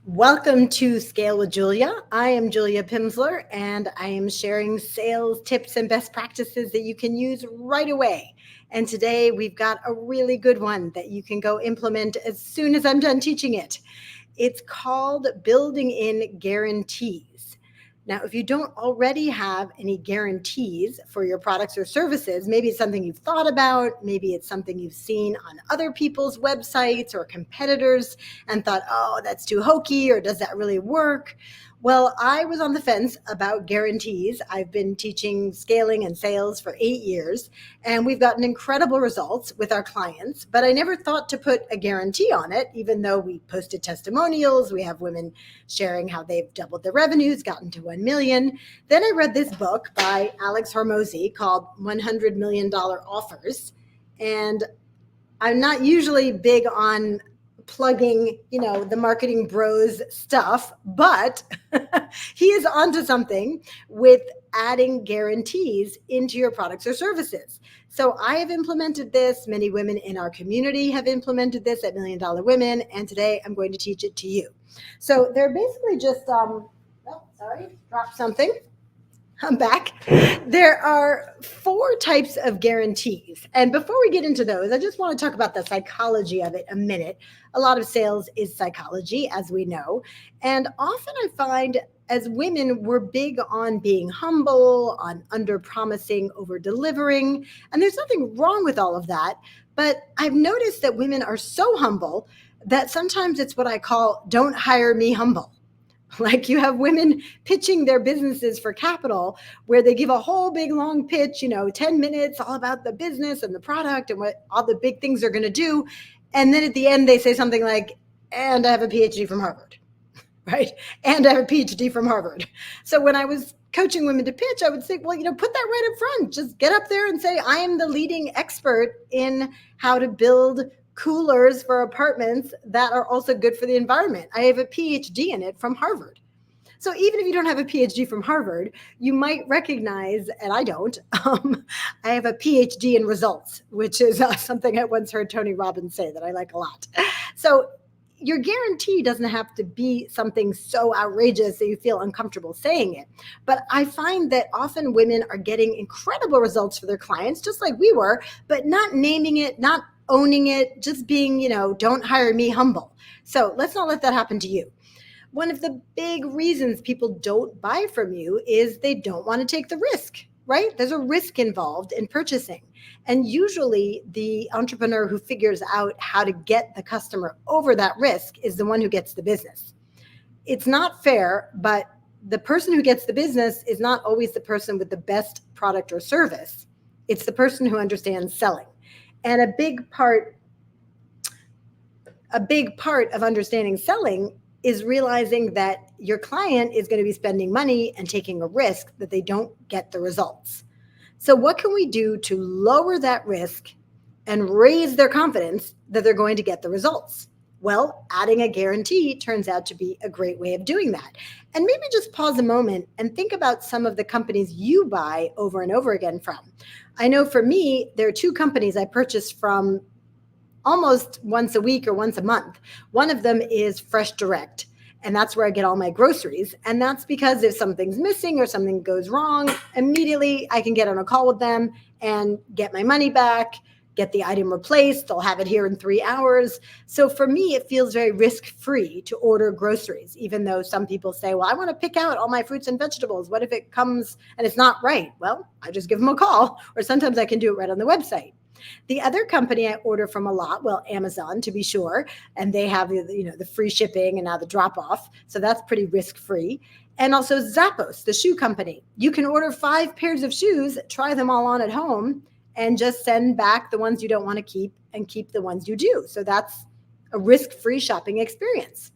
Welcome to Scale with Julia. I am Julia Pimsler, and I am sharing sales tips and best practices that you can use right away. And today we've got a really good one that you can go implement as soon as I'm done teaching it. It's called building in guarantees. Now, if you don't already have any guarantees for your products or services, maybe it's something you've thought about, maybe it's something you've seen on other people's websites or competitors and thought, oh, that's too hokey, or does that really work? Well, I was on the fence about guarantees. I've been teaching scaling and sales for 8 years, and we've gotten incredible results with our clients, but I never thought to put a guarantee on it, even though we posted testimonials. We have women sharing how they've doubled their revenues, gotten to 1 million. Then I read this book by Alex Hormozi called $100 Million Offers. And I'm not usually big on plugging, the marketing bros stuff, but he is onto something with adding guarantees into your products or services. So I have implemented this. Many women in our community have implemented this at Million Dollar Women, and today I'm going to teach it to you. So they're basically just, dropped something. I'm back. There are 4 types of guarantees. And before we get into those, I just want to talk about the psychology of it a minute. A lot of sales is psychology, as we know. And often I find as women, we're big on being humble, on under promising, over delivering. And there's nothing wrong with all of that. But I've noticed that women are so humble that sometimes it's what I call don't hire me humble. Like you have women pitching their businesses for capital where they give a whole big long pitch, 10 minutes, all about the business and the product and what all the big things they're going to do. And then at the end, they say something like, and I have a PhD from Harvard, right? And I have a PhD from Harvard. So when I was coaching women to pitch, I would say, well, put that right up front. Just get up there and say, I am the leading expert in how to build coolers for apartments that are also good for the environment. I have a PhD in it from Harvard. So even if you don't have a PhD from Harvard, you might recognize, and I don't, I have a PhD in results, which is something I once heard Tony Robbins say that I like a lot. So your guarantee doesn't have to be something so outrageous that you feel uncomfortable saying it. But I find that often women are getting incredible results for their clients, just like we were, but not naming it, not owning it, just being, don't hire me humble. So let's not let that happen to you. One of the big reasons people don't buy from you is they don't want to take the risk, right? There's a risk involved in purchasing. And usually the entrepreneur who figures out how to get the customer over that risk is the one who gets the business. It's not fair, but the person who gets the business is not always the person with the best product or service. It's the person who understands selling. And a big part of understanding selling is realizing that your client is going to be spending money and taking a risk that they don't get the results. So what can we do to lower that risk and raise their confidence that they're going to get the results? Well, adding a guarantee turns out to be a great way of doing that. And maybe just pause a moment and think about some of the companies you buy over and over again from. I know for me, there are 2 companies I purchase from almost once a week or once a month. One of them is Fresh Direct, and that's where I get all my groceries. And that's because if something's missing or something goes wrong, immediately I can get on a call with them and get my money back, get the item replaced. They'll have it here in 3 hours. So for me, it feels very risk-free to order groceries, even though some people say, well, I want to pick out all my fruits and vegetables. What if it comes and it's not right? Well, I just give them a call, or sometimes I can do it right on the website. The other company I order from a lot, well, Amazon to be sure, and they have the free shipping and now the drop off. So that's pretty risk-free. And also Zappos, the shoe company. You can order 5 pairs of shoes, try them all on at home, and just send back the ones you don't want to keep and keep the ones you do. So that's a risk-free shopping experience.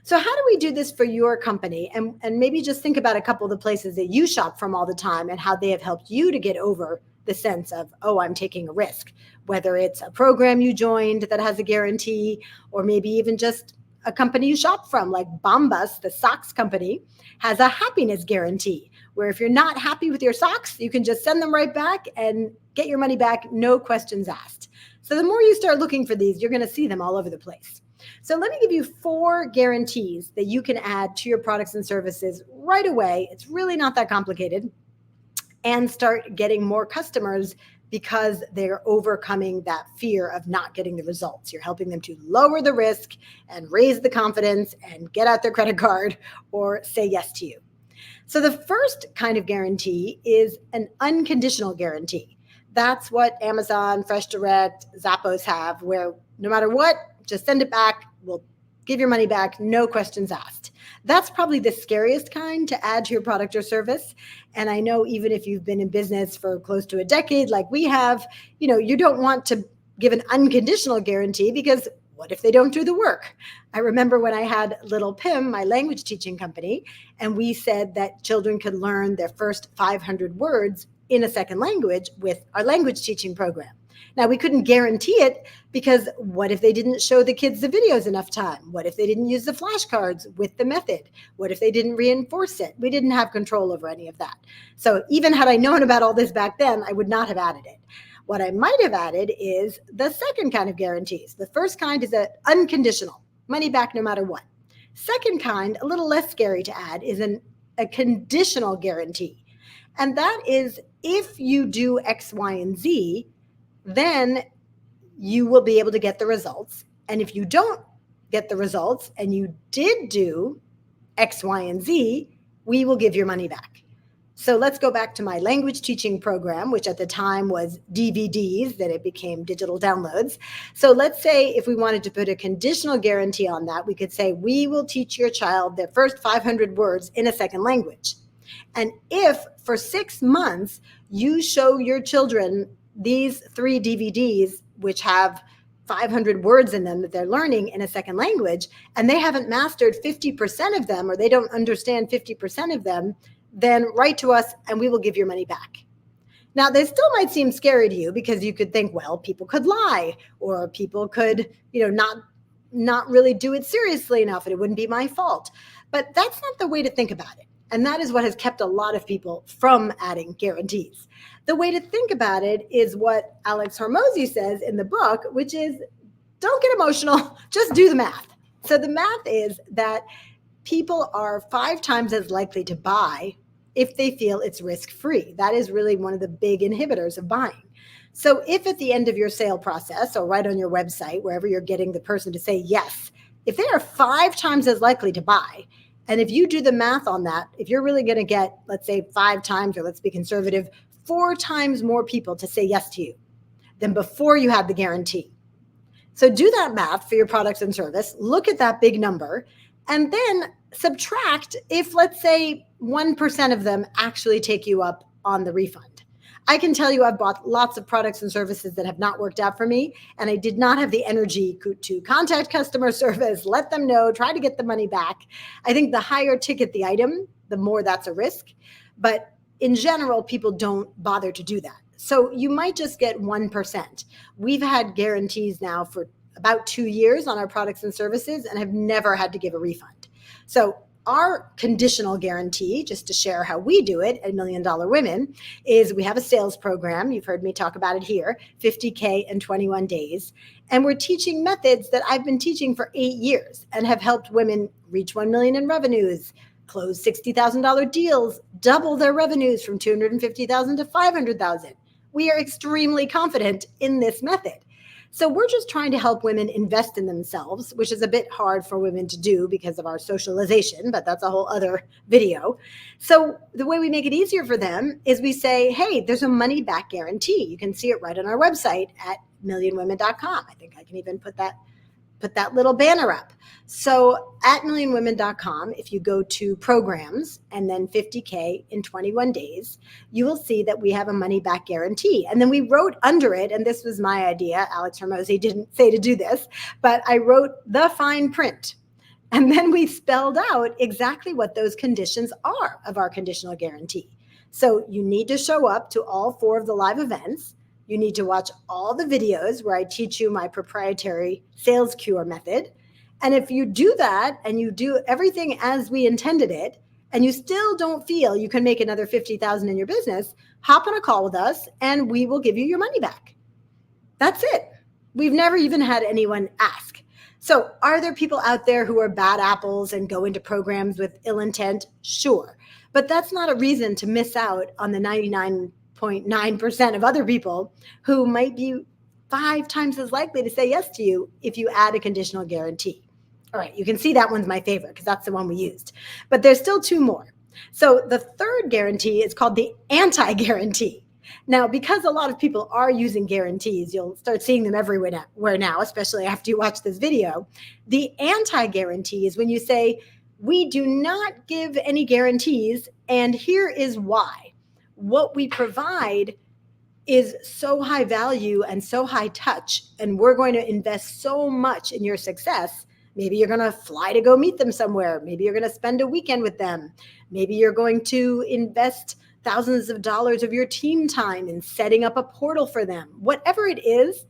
So how do we do this for your company? And maybe just think about a couple of the places that you shop from all the time and how they have helped you to get over the sense of, oh, I'm taking a risk, whether it's a program you joined that has a guarantee, or maybe even just a company you shop from, like Bombas, the socks company, has a happiness guarantee, where if you're not happy with your socks, you can just send them right back and get your money back, no questions asked. So the more you start looking for these, you're going to see them all over the place. So let me give you 4 guarantees that you can add to your products and services right away. It's really not that complicated, and start getting more customers because they're overcoming that fear of not getting the results. You're helping them to lower the risk and raise the confidence and get out their credit card or say yes to you. So the first kind of guarantee is an unconditional guarantee. That's what Amazon, FreshDirect, Zappos have, where no matter what, just send it back. We'll give your money back, no questions asked. That's probably the scariest kind to add to your product or service. And I know even if you've been in business for close to a decade, like we have, you don't want to give an unconditional guarantee, because what if they don't do the work? I remember when I had Little Pim, my language teaching company, and we said that children could learn their first 500 words in a second language with our language teaching program. Now, we couldn't guarantee it, because what if they didn't show the kids the videos enough time? What if they didn't use the flashcards with the method? What if they didn't reinforce it? We didn't have control over any of that. So even had I known about all this back then, I would not have added it. What I might have added is the second kind of guarantees. The first kind is an unconditional, money back no matter what. Second kind, a little less scary to add, is a conditional guarantee. And that is, if you do X, Y, and Z, then you will be able to get the results. And if you don't get the results and you did do X, Y, and Z, we will give your money back. So let's go back to my language teaching program, which at the time was DVDs, then it became digital downloads. So let's say if we wanted to put a conditional guarantee on that, we could say, we will teach your child their first 500 words in a second language. And if for 6 months you show your children these 3 DVDs, which have 500 words in them that they're learning in a second language, and they haven't mastered 50% of them, or they don't understand 50% of them, then write to us and we will give your money back. Now, they still might seem scary to you, because you could think, well, people could lie, or people could, not really do it seriously enough, and it wouldn't be my fault. But that's not the way to think about it. And that is what has kept a lot of people from adding guarantees. The way to think about it is what Alex Hormozi says in the book, which is, don't get emotional, just do the math. So the math is that people are 5 times as likely to buy if they feel it's risk-free. That is really one of the big inhibitors of buying. So if at the end of your sale process, or right on your website, wherever you're getting the person to say yes, if they are 5 times as likely to buy, and if you do the math on that, if you're really going to get, let's say 5 times, or let's be conservative, 4 times more people to say yes to you than before you had the guarantee. So do that math for your products and service, look at that big number, and then subtract if, let's say, 1% of them actually take you up on the refund. I can tell you I've bought lots of products and services that have not worked out for me, and I did not have the energy to contact customer service, let them know, try to get the money back. I think the higher ticket the item, the more that's a risk. But in general, people don't bother to do that. So you might just get 1%. We've had guarantees now for about 2 years on our products and services and have never had to give a refund. So our conditional guarantee, just to share how we do it at Million Dollar Women, is we have a sales program. You've heard me talk about it here, 50K in 21 days. And we're teaching methods that I've been teaching for 8 years and have helped women reach 1 million in revenues, close $60,000 deals, double their revenues from $250,000 to $500,000. We are extremely confident in this method. So we're just trying to help women invest in themselves, which is a bit hard for women to do because of our socialization, but that's a whole other video. So the way we make it easier for them is we say, hey, there's a money back guarantee. You can see it right on our website at millionwomen.com. I think I can even put that little banner up. So at millionwomen.com, if you go to programs and then 50K in 21 days, you will see that we have a money back guarantee. And then we wrote under it, and this was my idea, Alex Hormozi didn't say to do this, but I wrote the fine print. And then we spelled out exactly what those conditions are of our conditional guarantee. So you need to show up to all 4 of the live events. You need to watch all the videos where I teach you my proprietary sales cure method. And if you do that and you do everything as we intended it, and you still don't feel you can make another 50,000 in your business, hop on a call with us and we will give you your money back. That's it. We've never even had anyone ask. So are there people out there who are bad apples and go into programs with ill intent? Sure. But that's not a reason to miss out on the 99.9% of other people who might be 5 times as likely to say yes to you if you add a conditional guarantee. All right, you can see that one's my favorite because that's the one we used. But there's still 2 more. So the third guarantee is called the anti-guarantee. Now, because a lot of people are using guarantees, you'll start seeing them everywhere now, especially after you watch this video. The anti-guarantee is when you say, we do not give any guarantees, and here is why. What we provide is so high value and so high touch, and we're going to invest so much in your success. Maybe you're going to fly to go meet them somewhere. Maybe you're going to spend a weekend with them. Maybe you're going to invest thousands of dollars of your team time in setting up a portal for them. Whatever it is,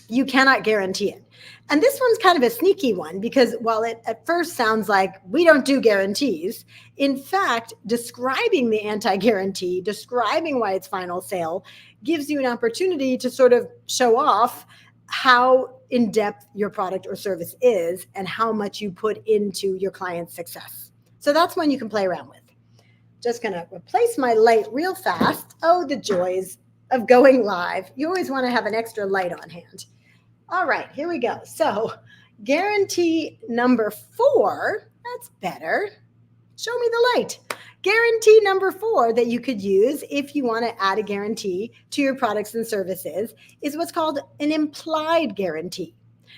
you cannot guarantee it. And this one's kind of a sneaky one because while it at first sounds like we don't do guarantees, in fact, describing the anti-guarantee, describing why it's final sale, gives you an opportunity to sort of show off how in-depth your product or service is and how much you put into your client's success. So that's one you can play around with. Just going to replace my light real fast. Oh, the joys of going live. You always want to have an extra light on hand. All right, here we go. So guarantee number 4, that's better. Show me the light. Guarantee number 4 that you could use if you want to add a guarantee to your products and services is what's called an implied guarantee.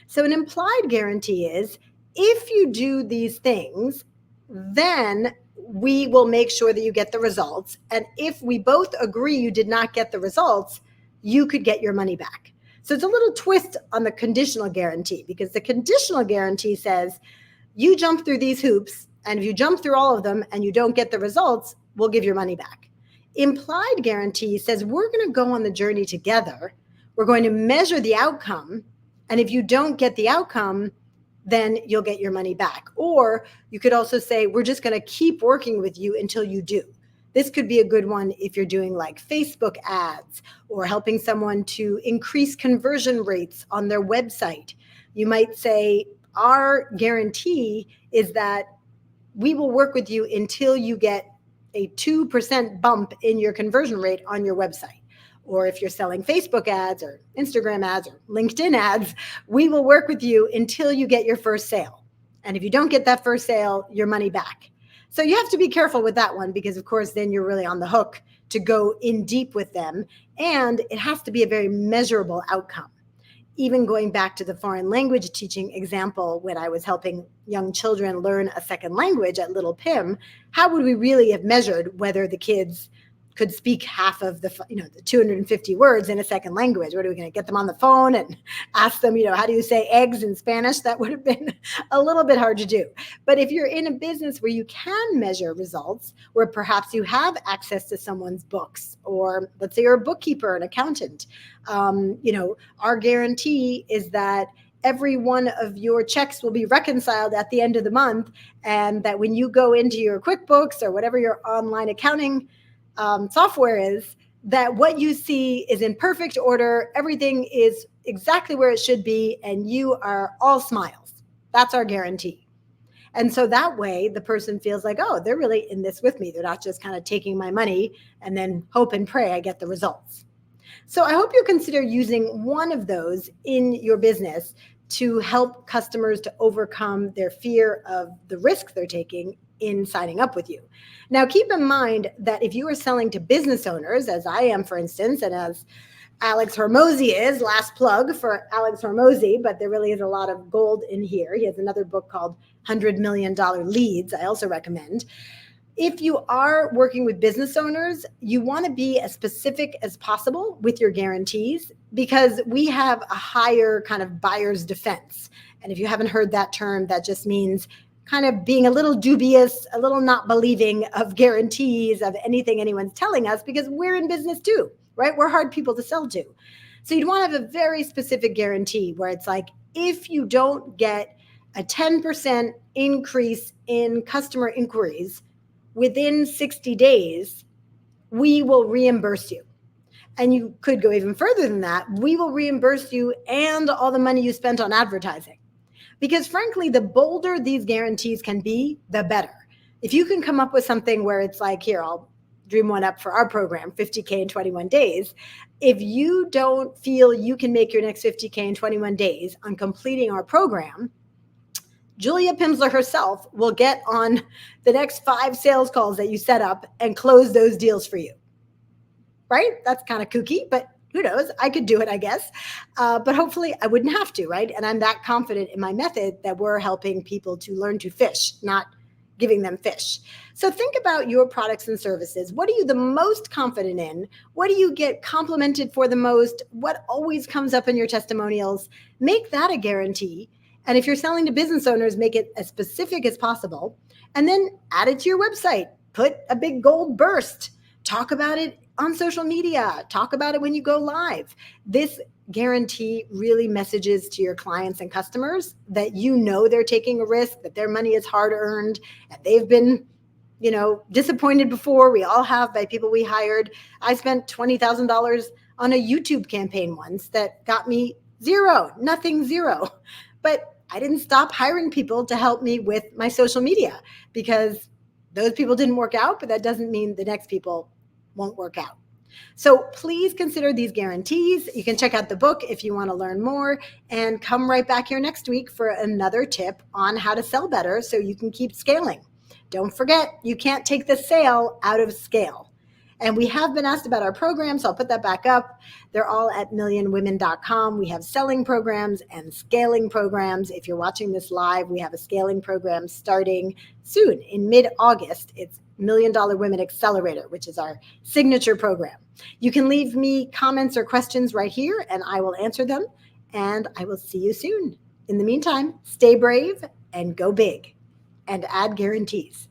So an implied guarantee is if you do these things, then we will make sure that you get the results. And if we both agree you did not get the results, you could get your money back. So it's a little twist on the conditional guarantee because the conditional guarantee says you jump through these hoops, and if you jump through all of them and you don't get the results, we'll give your money back. Implied guarantee says we're going to go on the journey together. We're going to measure the outcome. And if you don't get the outcome, then you'll get your money back. Or you could also say, we're just going to keep working with you until you do. This could be a good one if you're doing like Facebook ads or helping someone to increase conversion rates on their website. You might say, our guarantee is that we will work with you until you get a 2% bump in your conversion rate on your website. Or if you're selling Facebook ads or Instagram ads or LinkedIn ads, we will work with you until you get your first sale. And if you don't get that first sale, your money back. So you have to be careful with that one because, of course, then you're really on the hook to go in deep with them. And it has to be a very measurable outcome. Even going back to the foreign language teaching example, when I was helping young children learn a second language at Little Pim, how would we really have measured whether the kids could speak half of the 250 words in a second language? What are we going to get them on the phone and ask them, how do you say eggs in Spanish? That would have been a little bit hard to do. But if you're in a business where you can measure results, where perhaps you have access to someone's books, or let's say you're a bookkeeper, an accountant, our guarantee is that every one of your checks will be reconciled at the end of the month, and that when you go into your QuickBooks or whatever your online accounting software is, that what you see is in perfect order. Everything is exactly where it should be, and you are all smiles. That's our guarantee. And so that way the person feels like, oh, they're really in this with me. They're not just kind of taking my money and then hope and pray I get the results. So I hope you consider using one of those in your business to help customers to overcome their fear of the risk they're taking in signing up with you. Now, keep in mind that if you are selling to business owners, as I am, for instance, and as Alex Hormozi is, last plug for Alex Hormozi, but there really is a lot of gold in here. He has another book called $100 Million Leads I also recommend. If you are working with business owners, you want to be as specific as possible with your guarantees because we have a higher kind of buyer's defense. And if you haven't heard that term, that just means kind of being a little dubious, a little not believing of guarantees of anything anyone's telling us, because we're in business too, right? We're hard people to sell to. So you'd want to have a very specific guarantee where it's like, if you don't get a 10% increase in customer inquiries within 60 days, we will reimburse you. And you could go even further than that. We will reimburse you and all the money you spent on advertising. Because frankly, the bolder these guarantees can be, the better. If you can come up with something where it's like, here, I'll dream one up for our program, 50K in 21 days. If you don't feel you can make your next 50K in 21 days on completing our program, Julia Pimsleur herself will get on the next 5 sales calls that you set up and close those deals for you. Right? That's kind of kooky, but who knows? I could do it, I guess. But hopefully I wouldn't have to, right? And I'm that confident in my method that we're helping people to learn to fish, not giving them fish. So think about your products and services. What are you the most confident in? What do you get complimented for the most? What always comes up in your testimonials? Make that a guarantee. And if you're selling to business owners, make it as specific as possible. And then add it to your website. Put a big gold burst. Talk about it on social media. Talk about it when you go live. This guarantee really messages to your clients and customers that you know they're taking a risk, that their money is hard earned, and they've been, disappointed before. We all have, by people we hired. I spent $20,000 on a YouTube campaign once that got me zero. But I didn't stop hiring people to help me with my social media, because those people didn't work out, but that doesn't mean the next people won't work out. So please consider these guarantees. You can check out the book if you want to learn more, and come right back here next week for another tip on how to sell better so you can keep scaling. Don't forget, you can't take the sale out of scale. And we have been asked about our programs, so I'll put that back up. They're all at millionwomen.com. We have selling programs and scaling programs. If you're watching this live, we have a scaling program starting soon in mid-August. It's $1 Million Women Accelerator, which is our signature program. You can leave me comments or questions right here, and I will answer them. And I will see you soon. In the meantime, stay brave and go big, and add guarantees.